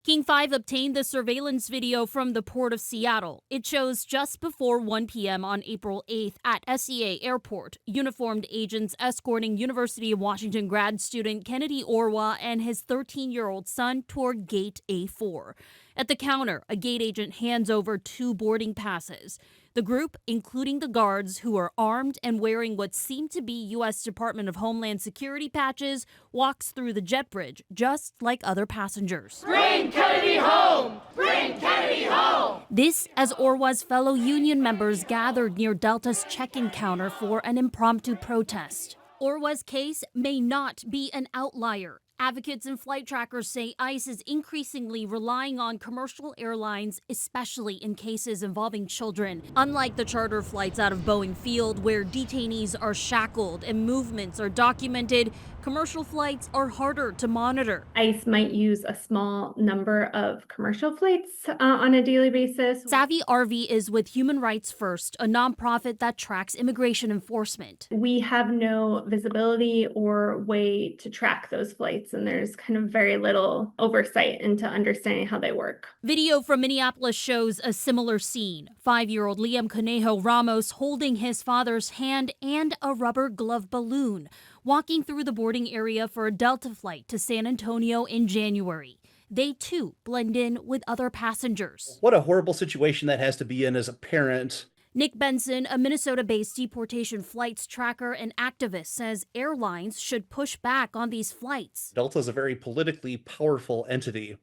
King 5 obtained the surveillance video from the Port of Seattle. It shows just before 1 p.m. on April 8th at SEA Airport, uniformed agents escorting University of Washington grad student Kennedy Orwa and his 13-year-old son toward Gate A4. At the counter, a gate agent hands over 2 boarding passes. The group, including the guards who are armed and wearing what seem to be U.S. Department of Homeland Security patches, walks through the jet bridge just like other passengers. Bring Kennedy home! Bring Kennedy home! This as Orwa's fellow union members gathered near Delta's check-in counter for an impromptu protest. Orwa's case may not be an outlier. Advocates and flight trackers say ICE is increasingly relying on commercial airlines, especially in cases involving children. Unlike the charter flights out of Boeing Field, where detainees are shackled and movements are documented, commercial flights are harder to monitor. ICE might use a small number of commercial flights on a daily basis. Savvy RV is with Human Rights First, a nonprofit that tracks immigration enforcement. We have no visibility or way to track those flights, and there's kind of very little oversight into understanding how they work. Video from Minneapolis shows a similar scene. 5-year-old Liam Conejo Ramos holding his father's hand and a rubber glove balloon, walking through the boarding area for a Delta flight to San Antonio in January. They, too, blend in with other passengers. What a horrible situation that has to be in as a parent. Nick Benson, a Minnesota-based deportation flights tracker and activist, says airlines should push back on these flights. Delta is a very politically powerful entity,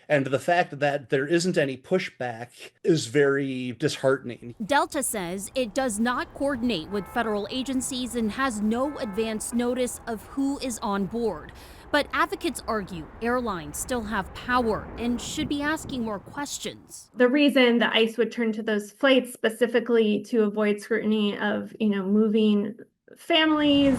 and the fact that there isn't any pushback is very disheartening. Delta says it does not coordinate with federal agencies and has no advance notice of who is on board. But advocates argue airlines still have power and should be asking more questions. The reason the ICE would turn to those flights specifically to avoid scrutiny of, moving families.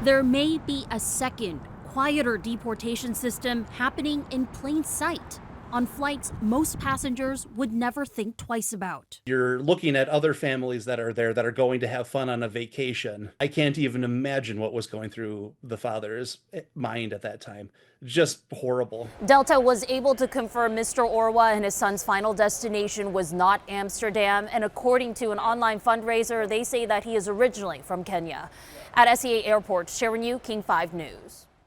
There may be a second, quieter deportation system happening in plain sight on flights most passengers would never think twice about. You're looking at other families that are there that are going to have fun on a vacation. I can't even imagine what was going through the father's mind at that time. Just horrible. Delta was able to confirm Mr. Orwa and his son's final destination was not Amsterdam. And according to an online fundraiser, they say that he is originally from Kenya. At SEA Airport, Sharon Yu, King 5 News.